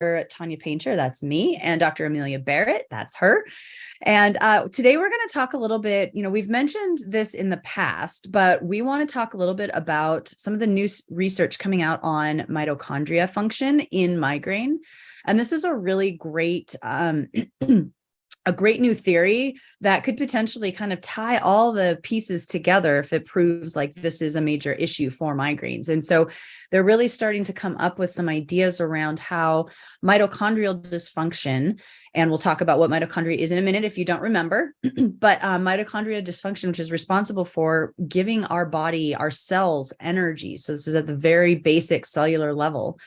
Tanya Painter, that's me, and Dr. Amelia Barrett, that's her. And today we're going to talk a little bit, we've mentioned this in the past, but we want to talk a little bit about some of the new research coming out on mitochondria function in migraine. And this is a really great a great new theory that could potentially kind of tie all the pieces together if it proves like this is a major issue for migraines. And so they're really starting to come up with some ideas around how mitochondrial dysfunction, and we'll talk about what mitochondria is in a minute if you don't remember, but mitochondria dysfunction, which is responsible for giving our body, our cells, energy. So this is at the very basic cellular level.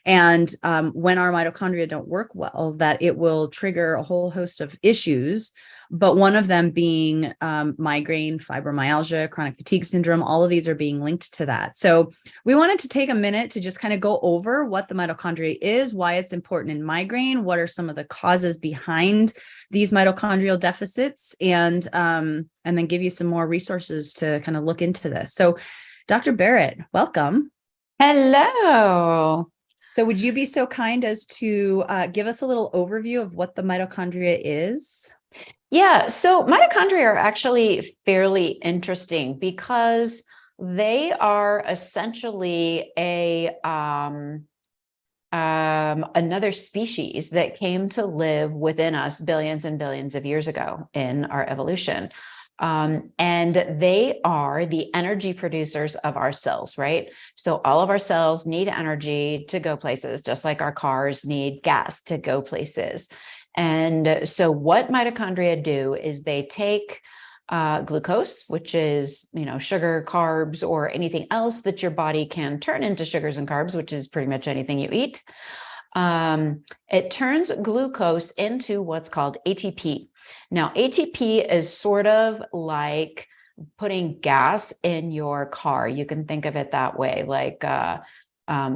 And when our mitochondria don't work well, that it will trigger a whole host of issues, but one of them being migraine, fibromyalgia, chronic fatigue syndrome. All of these are being linked to that. So we wanted to take a minute to just kind of go over what the mitochondria is, why it's important in migraine, what are some of the causes behind these mitochondrial deficits, and then give you some more resources to kind of look into this. So Dr. Barrett, welcome. Hello. So would you be so kind as to give us a little overview of what the mitochondria is? Yeah, so mitochondria are actually fairly interesting because they are essentially another species that came to live within us billions and billions of years ago in our evolution. And they are the energy producers of our cells, right? So all of our cells need energy to go places, just like our cars need gas to go places. And so what mitochondria do is they take glucose, which is, sugar, carbs, or anything else that your body can turn into sugars and carbs, which is pretty much anything you eat. It turns glucose into what's called ATP. Now, ATP is sort of like putting gas in your car. You can think of it that way. Like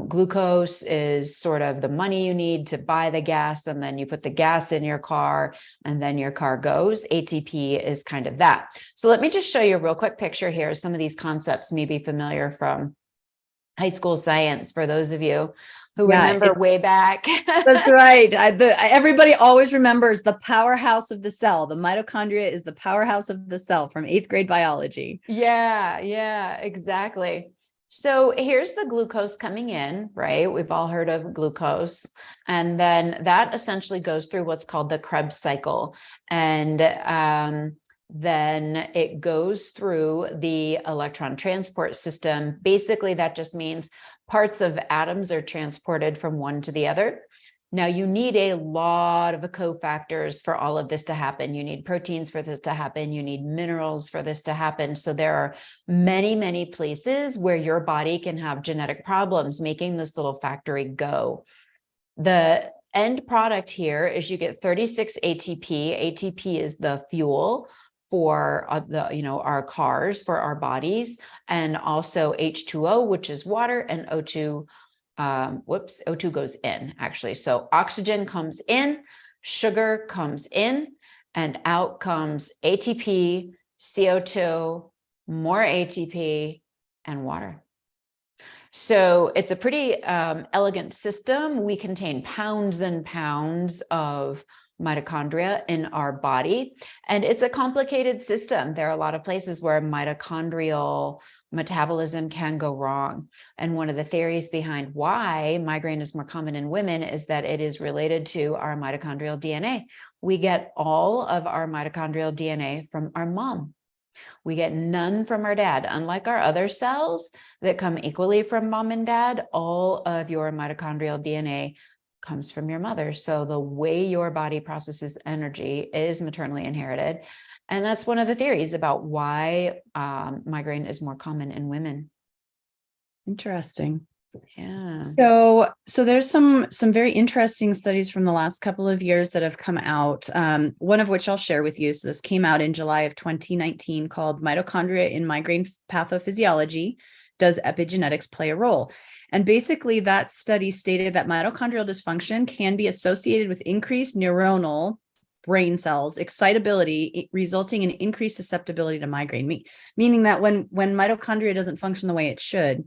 glucose is sort of the money you need to buy the gas, and then you put the gas in your car, and then your car goes. ATP is kind of that. So let me just show you a real quick picture here. Some of these concepts may be familiar from high school science for those of you who remember way back. That's right. Everybody always remembers the powerhouse of the cell. The mitochondria is the powerhouse of the cell from 8th grade biology. Yeah, exactly. So here's the glucose coming in, right? We've all heard of glucose. And then that essentially goes through what's called the Krebs cycle. And then it goes through the electron transport system. Basically, that just means parts of atoms are transported from one to the other. Now, you need a lot of cofactors for all of this to happen. You need proteins for this to happen. You need minerals for this to happen. So there are many, many places where your body can have genetic problems making this little factory go. The end product here is you get 36 ATP. ATP is the fuel for our cars, for our bodies, and also H2O, which is water, and O2. O2 goes in actually. So oxygen comes in, sugar comes in, and out comes ATP, CO2, more ATP, and water. So it's a pretty elegant system. We contain pounds and pounds of mitochondria in our body, and it's a complicated system. There are a lot of places where mitochondrial metabolism can go wrong. And one of the theories behind why migraine is more common in women is that it is related to our mitochondrial DNA. We get all of our mitochondrial DNA from our mom. We get none from our dad. Unlike our other cells that come equally from mom and dad, all of your mitochondrial DNA comes from your mother. So the way your body processes energy is maternally inherited. And that's one of the theories about why migraine is more common in women. Interesting. Yeah. So there's some very interesting studies from the last couple of years that have come out, one of which I'll share with you. So this came out in July of 2019 called Mitochondria in Migraine Pathophysiology. Does epigenetics play a role? And basically that study stated that mitochondrial dysfunction can be associated with increased neuronal brain cells excitability, resulting in increased susceptibility to migraine, meaning that when mitochondria doesn't function the way it should,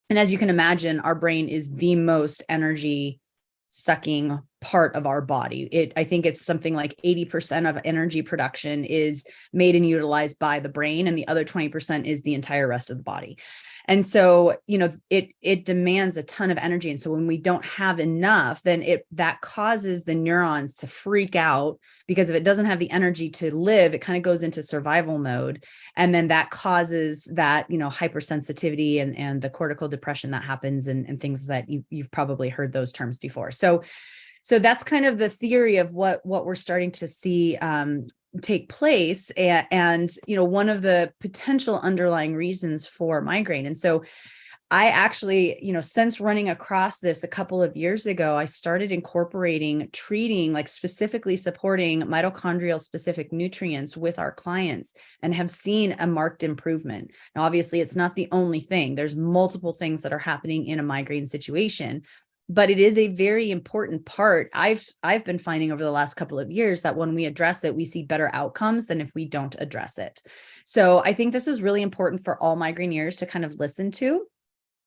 and as you can imagine, our brain is the most energy sucking part of our body. I think it's something like 80% of energy production is made and utilized by the brain, and the other 20% is the entire rest of the body. And so, it demands a ton of energy. And so when we don't have enough, then that causes the neurons to freak out, because if it doesn't have the energy to live, it kind of goes into survival mode. And then that causes that, hypersensitivity and the cortical depression that happens, and things that you've probably heard those terms before. So that's kind of the theory of what we're starting to see take place, and one of the potential underlying reasons for migraine. And so I actually, since running across this a couple of years ago, I started incorporating treating, like specifically supporting mitochondrial specific nutrients with our clients, and have seen a marked improvement. Now, obviously, it's not the only thing. There's multiple things that are happening in a migraine situation, but it is a very important part. I've been finding over the last couple of years that when we address it, we see better outcomes than if we don't address it. So I think this is really important for all migraineurs to kind of listen to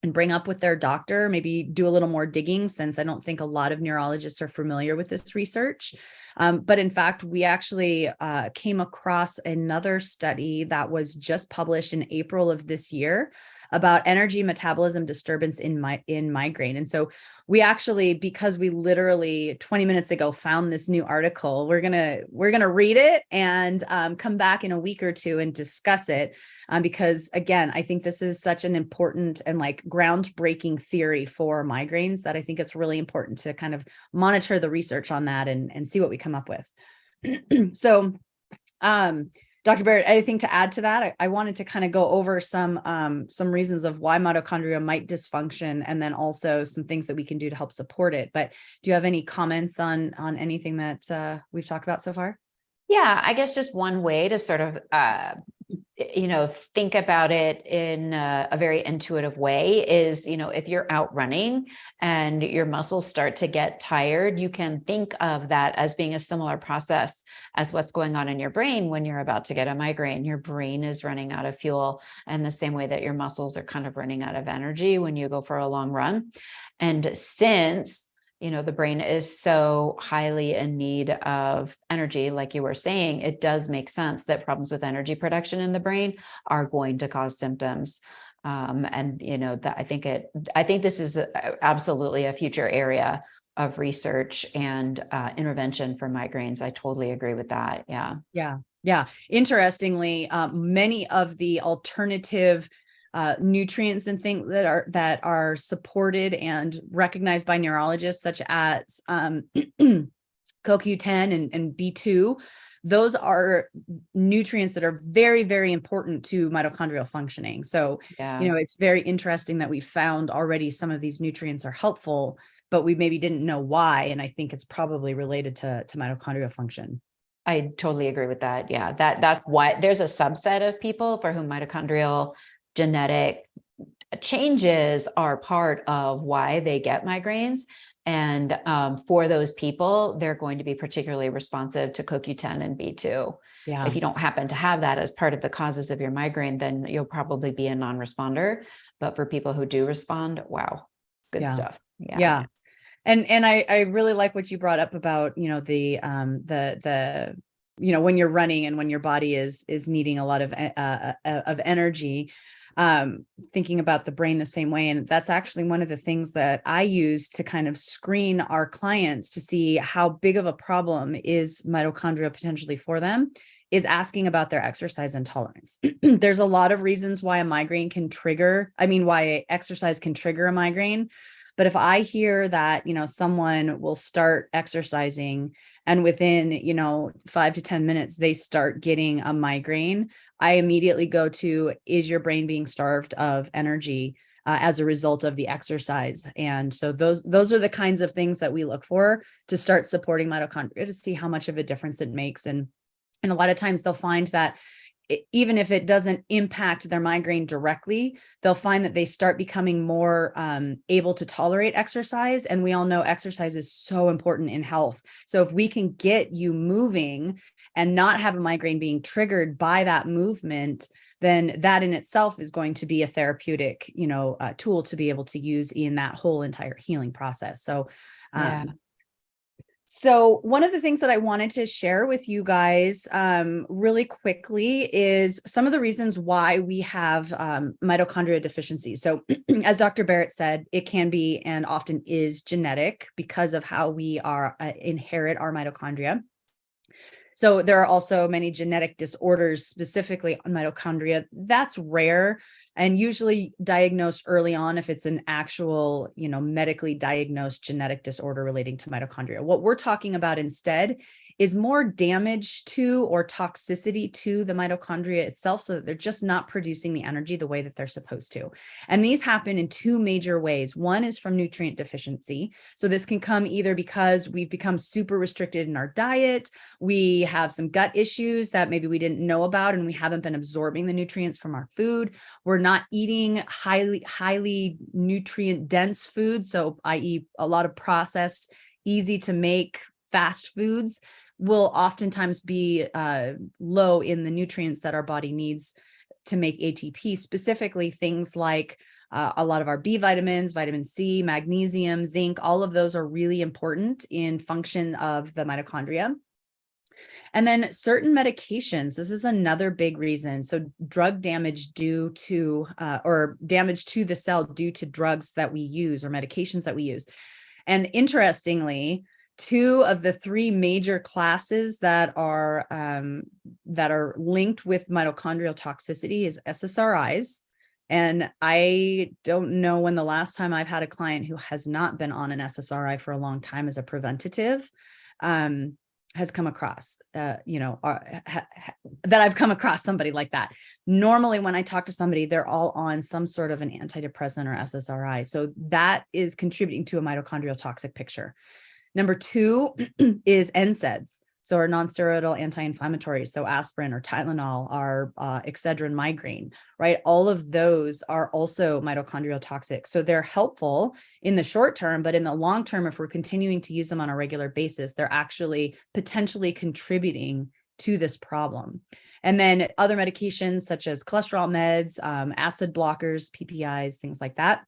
and bring up with their doctor, maybe do a little more digging, since I don't think a lot of neurologists are familiar with this research. But in fact, we actually came across another study that was just published in April of this year about energy metabolism disturbance in migraine. And so we actually, because we literally 20 minutes ago found this new article, we're gonna read it and come back in a week or two and discuss it, because again, I think this is such an important and like groundbreaking theory for migraines that I think it's really important to kind of monitor the research on that and see what we come up with. So, Dr. Barrett, anything to add to that? I wanted to kind of go over some reasons of why mitochondria might dysfunction, and then also some things that we can do to help support it. But do you have any comments on anything that we've talked about so far? Yeah, I guess just one way to sort of, think about it in a very intuitive way is, if you're out running and your muscles start to get tired, you can think of that as being a similar process as what's going on in your brain when you're about to get a migraine. Your brain is running out of fuel, and the same way that your muscles are kind of running out of energy when you go for a long run. And since the brain is so highly in need of energy, like you were saying, it does make sense that problems with energy production in the brain are going to cause symptoms. That I think this is absolutely a future area of research and intervention for migraines. I totally agree with that. Yeah. Yeah. Yeah. Interestingly, many of the alternative nutrients and things that are supported and recognized by neurologists, such as CoQ10 and B2, those are nutrients that are very, very important to mitochondrial functioning. So, Yeah. It's very interesting that we found already some of these nutrients are helpful, but we maybe didn't know why. And I think it's probably related to mitochondrial function. I totally agree with that. Yeah, that's why there's a subset of people for whom mitochondrial genetic changes are part of why they get migraines. And for those people, they're going to be particularly responsive to CoQ10 and B2. Yeah. If you don't happen to have that as part of the causes of your migraine, then you'll probably be a non-responder. But for people who do respond, wow, good stuff. Yeah. Yeah. And I really like what you brought up about, the when you're running and when your body is needing a lot of energy, thinking about the brain the same way. And that's actually one of the things that I use to kind of screen our clients to see how big of a problem is mitochondria potentially for them, is asking about their exercise intolerance. There's a lot of reasons why why exercise can trigger a migraine. But if I hear that, someone will start exercising and within, 5 to 10 minutes, they start getting a migraine, I immediately go to, is your brain being starved of energy as a result of the exercise? And so those are the kinds of things that we look for to start supporting mitochondria, to see how much of a difference it makes. And a lot of times they'll find that even if it doesn't impact their migraine directly, they'll find that they start becoming more able to tolerate exercise. And we all know exercise is so important in health. So if we can get you moving and not have a migraine being triggered by that movement, then that in itself is going to be a therapeutic, tool to be able to use in that whole entire healing process. So Yeah. So one of the things that I wanted to share with you guys really quickly is some of the reasons why we have mitochondria deficiency. So as Dr. Barrett said, it can be and often is genetic because of how we are inherit our mitochondria. So there are also many genetic disorders specifically on mitochondria. That's rare and usually diagnosed early on if it's an actual, medically diagnosed genetic disorder relating to mitochondria. What we're talking about instead is more damage to or toxicity to the mitochondria itself so that they're just not producing the energy the way that they're supposed to. And these happen in two major ways. One is from nutrient deficiency. So this can come either because we've become super restricted in our diet, we have some gut issues that maybe we didn't know about, and we haven't been absorbing the nutrients from our food. We're not eating highly nutrient dense food. So i.e. a lot of processed, easy to make fast foods will oftentimes be low in the nutrients that our body needs to make ATP, specifically things like a lot of our B vitamins, vitamin C, magnesium, zinc, all of those are really important in function of the mitochondria. And then certain medications, this is another big reason. So drug damage due to, or damage to the cell due to drugs that we use or medications that we use. And interestingly, two of the three major classes that are linked with mitochondrial toxicity is SSRIs. And I don't know when the last time I've had a client who has not been on an SSRI for a long time as a preventative has come across, that I've come across somebody like that. Normally, when I talk to somebody, they're all on some sort of an antidepressant or SSRI. So that is contributing to a mitochondrial toxic picture. Number two is NSAIDs. So our nonsteroidal anti-inflammatories, so aspirin or Tylenol, our Excedrin migraine, right? All of those are also mitochondrial toxic. So they're helpful in the short term, but in the long term, if we're continuing to use them on a regular basis, they're actually potentially contributing to this problem. And then other medications such as cholesterol meds, acid blockers, PPIs, things like that.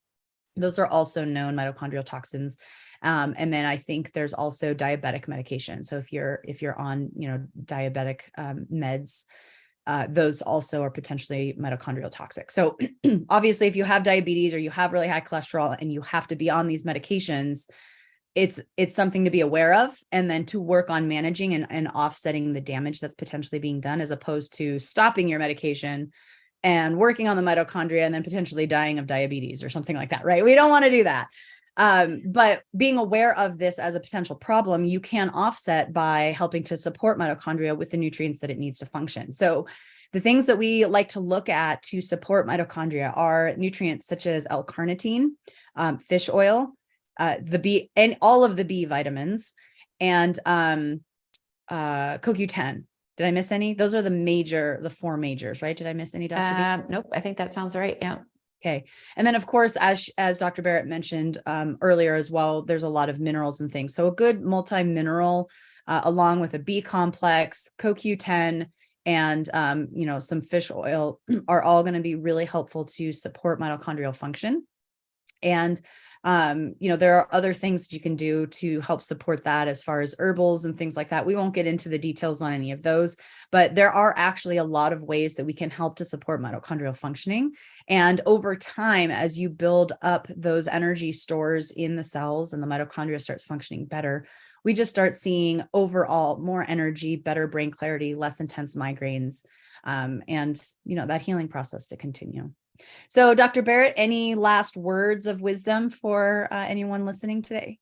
Those are also known mitochondrial toxins. And then I think there's also diabetic medication. So if you're on, diabetic meds, those also are potentially mitochondrial toxic. So obviously, if you have diabetes or you have really high cholesterol and you have to be on these medications, it's something to be aware of and then to work on managing and offsetting the damage that's potentially being done, as opposed to stopping your medication and working on the mitochondria and then potentially dying of diabetes or something like that, right? We don't want to do that. But being aware of this as a potential problem, you can offset by helping to support mitochondria with the nutrients that it needs to function. So the things that we like to look at to support mitochondria are nutrients such as L-carnitine, fish oil, the B, and all of the B vitamins, and CoQ10. Did I miss any? Those are the four majors, right? Did I miss any, Dr. B? Nope, I think that sounds right. Yeah. Okay. And then of course, as Dr. Barrett mentioned earlier as well, there's a lot of minerals and things. So a good multi-mineral along with a B complex, CoQ10, and some fish oil are all going to be really helpful to support mitochondrial function. And there are other things that you can do to help support that as far as herbals and things like that. We won't get into the details on any of those, but there are actually a lot of ways that we can help to support mitochondrial functioning. And over time, as you build up those energy stores in the cells and the mitochondria starts functioning better, we just start seeing overall more energy, better brain clarity, less intense migraines, and that healing process to continue. So, Dr. Barrett, any last words of wisdom for anyone listening today?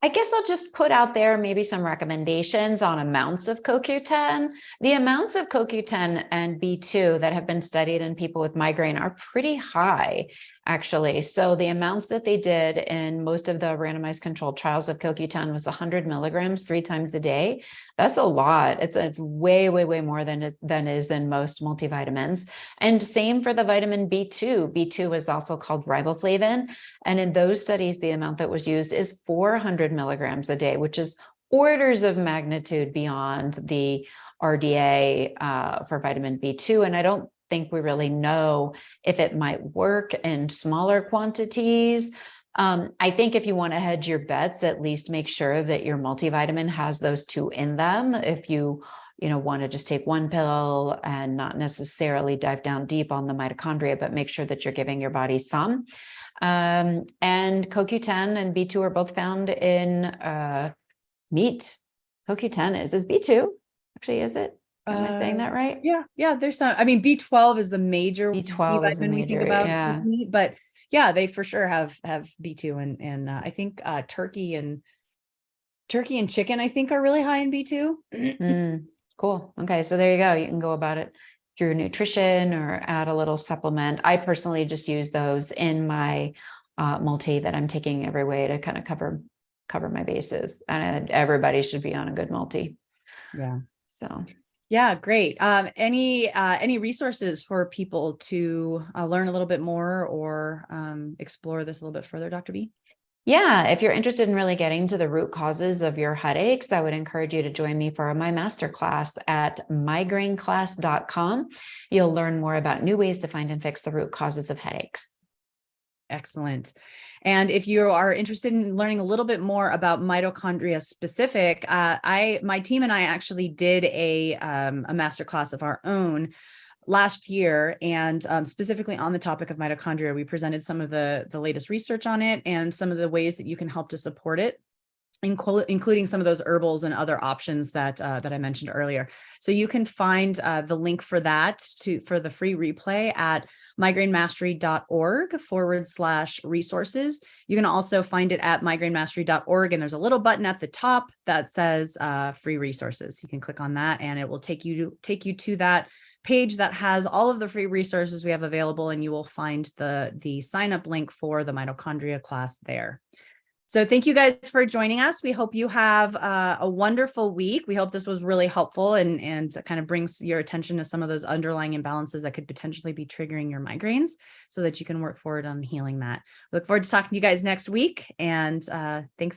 I guess I'll just put out there maybe some recommendations on amounts of CoQ10. The amounts of CoQ10 and B2 that have been studied in people with migraine are pretty high, actually. So the amounts that they did in most of the randomized controlled trials of CoQ10 was 100 milligrams 3 times a day. That's a lot. It's way, way, way more than is in most multivitamins. And same for the vitamin B2. B2 is also called riboflavin. And in those studies, the amount that was used is 400 milligrams a day, which is orders of magnitude beyond the RDA for vitamin B2. And I don't think we really know if it might work in smaller quantities. I think if you want to hedge your bets, at least make sure that your multivitamin has those two in them. If you know, want to just take one pill and not necessarily dive down deep on the mitochondria, but make sure that you're giving your body some. And CoQ10 and B2 are both found in meat. CoQ10 is B2. Actually, is it? Am I saying that right? Yeah, there's some, I mean, B12 is the major B B12 is the vitamin we think major, about yeah. with meat, but yeah, they for sure have B2 and I think turkey and chicken, I think, are really high in B2. Cool. Okay. So there you go. You can go about it through nutrition or add a little supplement. I personally just use those in my multi that I'm taking every way to kind of cover my bases. And everybody should be on a good multi. Yeah. So yeah, great. Any resources for people to learn a little bit more or explore this a little bit further, Dr. B? yeah, if you're interested in really getting to the root causes of your headaches, I would encourage you to join me for my masterclass at migraineclass.com. You'll learn more about new ways to find and fix the root causes of headaches. Excellent. And if you are interested in learning a little bit more about mitochondria specific, my team and I actually did a masterclass of our own last year, and specifically on the topic of mitochondria. We presented some of the latest research on it and some of the ways that you can help to support it, including some of those herbals and other options that I mentioned earlier. So you can find the link for that for the free replay at migrainemastery.org/resources. You can also find it at migrainemastery.org, and there's a little button at the top that says free resources. You can click on that and it will take you to that page that has all of the free resources we have available, and you will find the sign up link for the mitochondria class there. So thank you guys for joining us. We hope you have a wonderful week. We hope this was really helpful and kind of brings your attention to some of those underlying imbalances that could potentially be triggering your migraines so that you can work forward on healing that. Look forward to talking to you guys next week. And thanks.